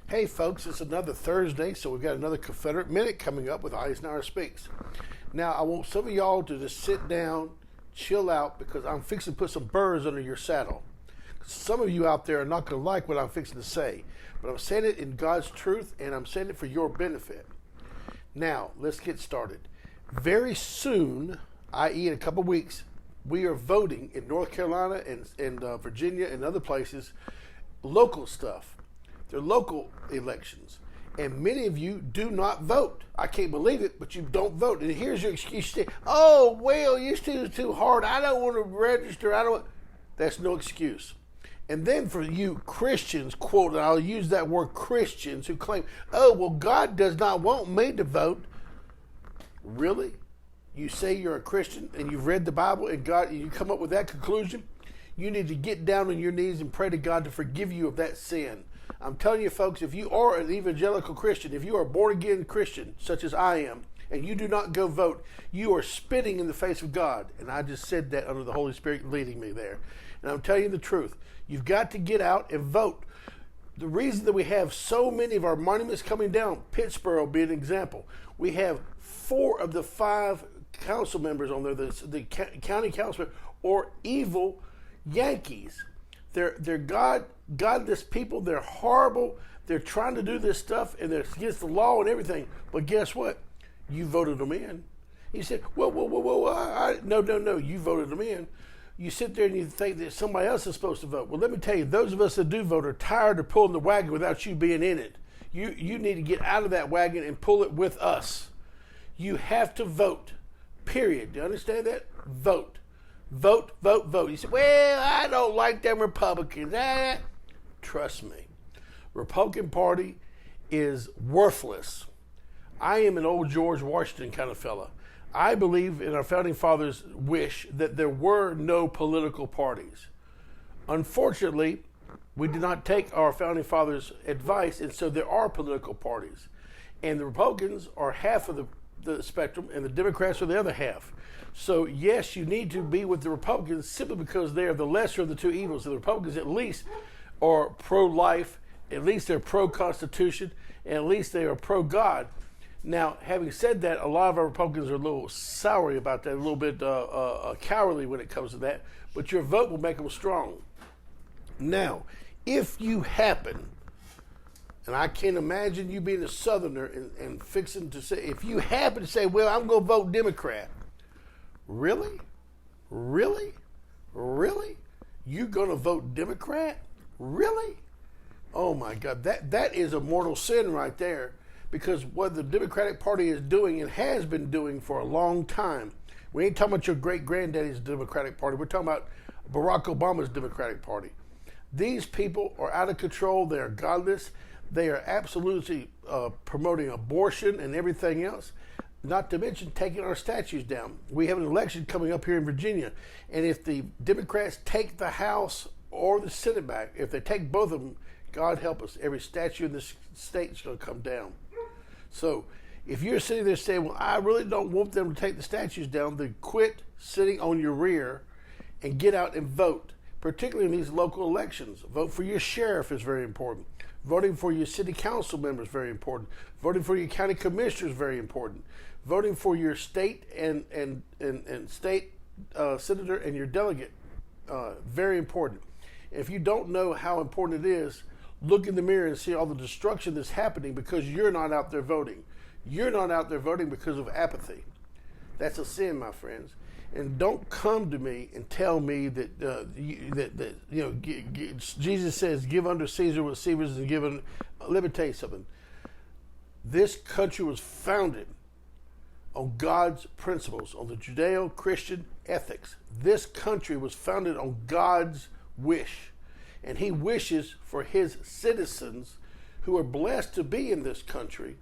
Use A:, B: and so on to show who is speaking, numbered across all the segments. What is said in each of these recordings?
A: Hey folks, it's another Thursday, so we've got another Confederate Minute coming up with IsenhourSpeaks. Now, I want some of y'all to just sit down, chill out, because I'm fixing to put some burrs under your saddle. Some of you out there are not going to like what I'm fixing to say, but I'm saying it in God's truth, and I'm saying it for your benefit. Now, let's get started. Very soon, i.e. in a couple weeks, we are voting in North Carolina and Virginia and other places, local stuff. They're local elections. And many of you do not vote. I can't believe it, but you don't vote. And here's your excuse. Oh, well, you students too hard. I don't want to register. That's no excuse. And then for you Christians, quote, and I'll use that word Christians, who claim, oh, well, God does not want me to vote. Really? You say you're a Christian and you've read the Bible and you come up with that conclusion? You need to get down on your knees and pray to God to forgive you of that sin. I'm telling you, folks, if you are an evangelical Christian, if you are a born-again Christian, such as I am, and you do not go vote, you are spitting in the face of God. And I just said that under the Holy Spirit leading me there. And I'm telling you the truth. You've got to get out and vote. The reason that we have so many of our monuments coming down, Pittsburgh will be an example. We have 4 of the 5 council members on there, the county councilman, or evil Yankees. They're godless people. They're horrible. They're trying to do this stuff, and they're against the law and everything. But guess what? You voted them in. He said, whoa, no, you voted them in. You sit there and you think that somebody else is supposed to vote. Well, let me tell you, those of us that do vote are tired of pulling the wagon without you being in it. You need to get out of that wagon and pull it with us. You have to vote, period. Do you understand that? Vote. Vote. You say, well, I don't like them Republicans. Trust me. Republican Party is worthless. I am an old George Washington kind of fella. I believe in our founding fathers' wish that there were no political parties. Unfortunately, we did not take our founding fathers' advice, and so there are political parties. And the Republicans are half of the spectrum, and the Democrats are the other half. So, yes, you need to be with the Republicans simply because they are the lesser of the two evils. The Republicans at least are pro-life, at least they're pro-Constitution, and at least they are pro-God. Now, having said that, a lot of our Republicans are a little soury about that, a little bit cowardly when it comes to that, but your vote will make them strong. Now, if you happen, and I can't imagine you being a Southerner and fixing to say, if you happen to say, well, I'm going to vote Democrat. Really? You going to vote Democrat? Really? Oh my God, that is a mortal sin right there, because what the Democratic Party is doing and has been doing for a long time, we ain't talking about your great-granddaddy's Democratic Party, we're talking about Barack Obama's Democratic Party. These people are out of control, they are godless, they are absolutely promoting abortion and everything else. Not to mention taking our statues down. We have an election coming up here in Virginia, and if the Democrats take the House or the Senate back, if they take both of them, God help us, every statue in this state is going to come down. So if you're sitting there saying, well, I really don't want them to take the statues down, then quit sitting on your rear and get out and vote, particularly in these local elections. Vote for your sheriff is very important. Voting for your city council members is very important. Voting for your county commissioner is very important. Voting for your state and state senator and your delegate, very important. If you don't know how important it is, look in the mirror and see all the destruction that's happening because you're not out there voting. You're not out there voting because of apathy. That's a sin, my friends. And don't come to me and tell me that Jesus says, give unto Caesar what Caesar's is given. Let me tell you something. This country was founded on God's principles, on the Judeo-Christian ethics. This country was founded on God's wish. And he wishes for his citizens who are blessed to be in this country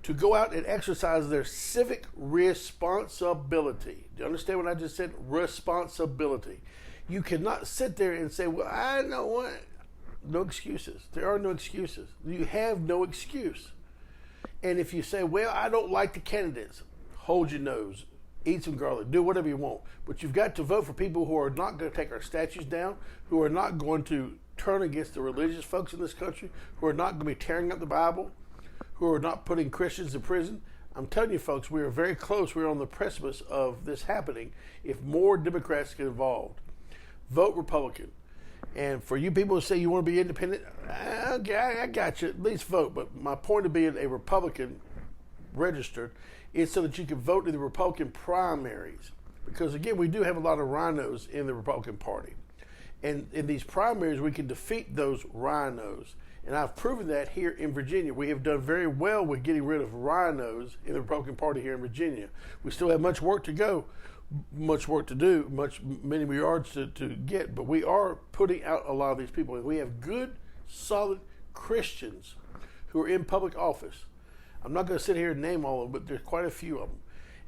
A: to go out and exercise their civic responsibility. Do you understand what I just said? Responsibility. You cannot sit there and say, well, I know what. No excuses. There are no excuses. You have no excuse. And if you say, well, I don't like the candidates, hold your nose. eat some garlic, do whatever you want. But you've got to vote for people who are not going to take our statues down, who are not going to turn against the religious folks in this country, who are not going to be tearing up the Bible, who are not putting Christians in prison. I'm telling you, folks, we are very close. We're on the precipice of this happening if more Democrats get involved. Vote Republican. And for you people who say you want to be independent, I got you. At least vote. But my point of being a Republican registered is so that you can vote in the Republican primaries. Because, again, we do have a lot of rhinos in the Republican Party. And in these primaries, we can defeat those rhinos. And I've proven that here in Virginia. We have done very well with getting rid of rhinos in the Republican Party here in Virginia. We still have much work to go, much work to do, many more yards to get, but we are putting out a lot of these people. And we have good, solid Christians who are in public office. I'm not going to sit here and name all of them, but there's quite a few of them.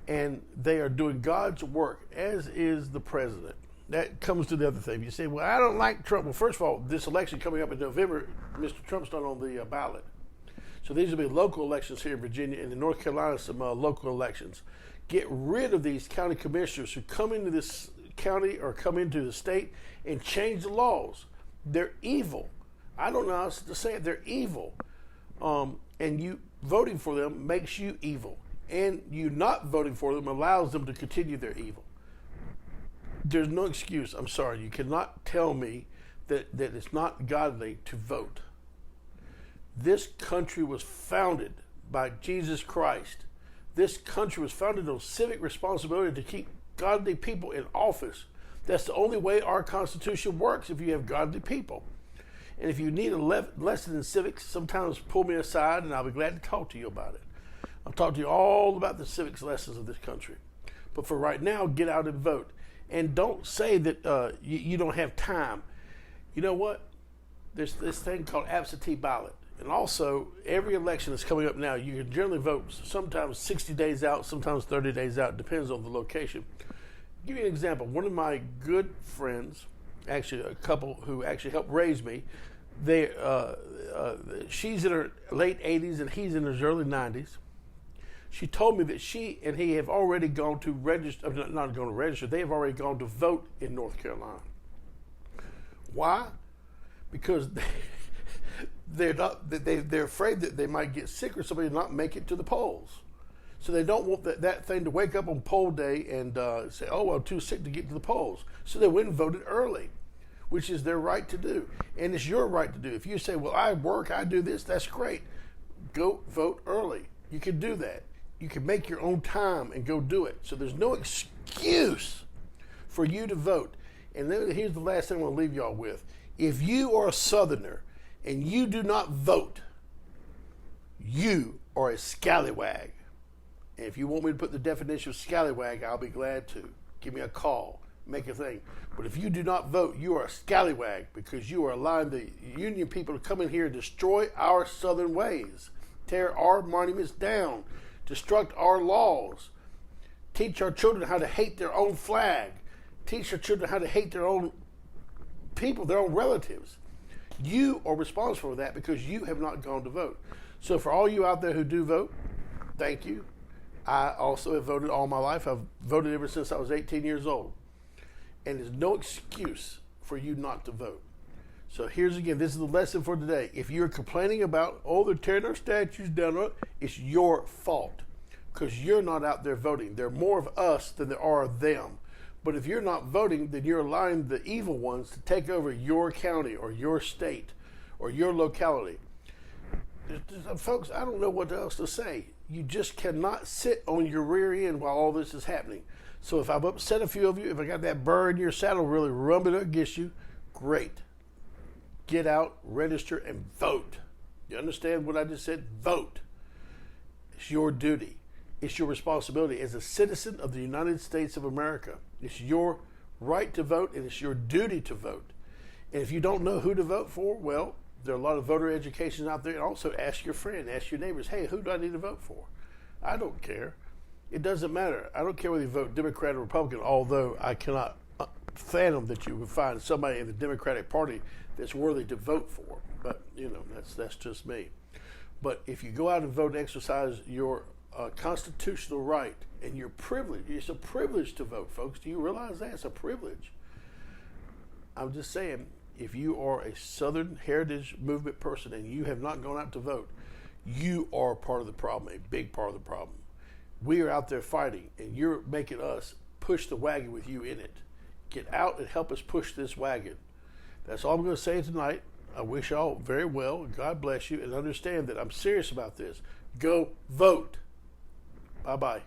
A: And they are doing God's work, as is the president. That comes to the other thing. You say, well, I don't like Trump. Well, first of all, this election coming up in November, Mr. Trump's not on the ballot. So these will be local elections here in Virginia, and in North Carolina, some local elections. Get rid of these county commissioners who come into this county or come into the state and change the laws. They're evil. I don't know how else to say it. They're evil. And you voting for them makes you evil. And you not voting for them allows them to continue their evil. There's no excuse. I'm sorry. You cannot tell me that it's not godly to vote. This country was founded by Jesus Christ. This country was founded on civic responsibility to keep godly people in office. That's the only way our Constitution works, if you have godly people. And if you need a lesson in civics, sometimes pull me aside and I'll be glad to talk to you about it. I'll talk to you all about the civics lessons of this country. But for right now, get out and vote. And don't say that you don't have time. You know what? There's this thing called absentee ballot. And also, every election that's coming up now, you can generally vote sometimes 60 days out, sometimes 30 days out. Depends on the location. I'll give you an example. One of my good friends, actually a couple who actually helped raise me, she's in her late 80s and he's in his early 90s. She told me that she and he have already gone to register, not going to register, they have already gone to vote in North Carolina. Why? Because they're afraid that they might get sick or somebody not make it to the polls. So they don't want that thing to wake up on poll day and say, oh, I'm too sick to get to the polls. So they went and voted early, which is their right to do. And it's your right to do. If you say, well, I work, I do this, that's great. Go vote early. You can do that. You can make your own time and go do it. So there's no excuse for you to vote. And then here's the last thing I want to leave y'all with. If you are a Southerner and you do not vote, you are a scalawag. And if you want me to put the definition of scalawag, I'll be glad to. Give me a call. Make a thing. But if you do not vote, you are a scalawag because you are allowing the Union people to come in here and destroy our Southern ways, tear our monuments down, destruct our laws, teach our children how to hate their own flag, teach our children how to hate their own people, their own relatives. You are responsible for that because you have not gone to vote. So for all you out there who do vote, thank you. I also have voted all my life. I've voted ever since I was 18 years old. And there's no excuse for you not to vote. So here's again, this is the lesson for today. If you're complaining about, oh, they're tearing our statues down, it's your fault because you're not out there voting. There are more of us than there are of them. But if you're not voting, then you're allowing the evil ones to take over your county or your state or your locality. Folks, I don't know what else to say. You just cannot sit on your rear end while all this is happening. So if I've upset a few of you, if I got that burr in your saddle really rubbing against you, great. Get out, register, and vote. You understand what I just said? Vote. It's your duty. It's your responsibility as a citizen of the United States of America. It's your right to vote, and it's your duty to vote. And if you don't know who to vote for, well, there are a lot of voter educations out there. And also ask your friend, ask your neighbors, hey, who do I need to vote for? I don't care. It doesn't matter. I don't care whether you vote Democrat or Republican, although I cannot fathom that you would find somebody in the Democratic Party that's worthy to vote for. But, you know, that's just me. But if you go out and vote and exercise your constitutional right and your privilege. It's a privilege to vote, folks. Do you realize that? It's a privilege. I'm just saying, if you are a Southern Heritage Movement person and you have not gone out to vote, you are part of the problem, a big part of the problem. We are out there fighting, and you're making us push the wagon with you in it. Get out and help us push this wagon. That's all I'm going to say tonight. I wish y'all very well. God bless you, and understand that I'm serious about this. Go vote. Bye-bye.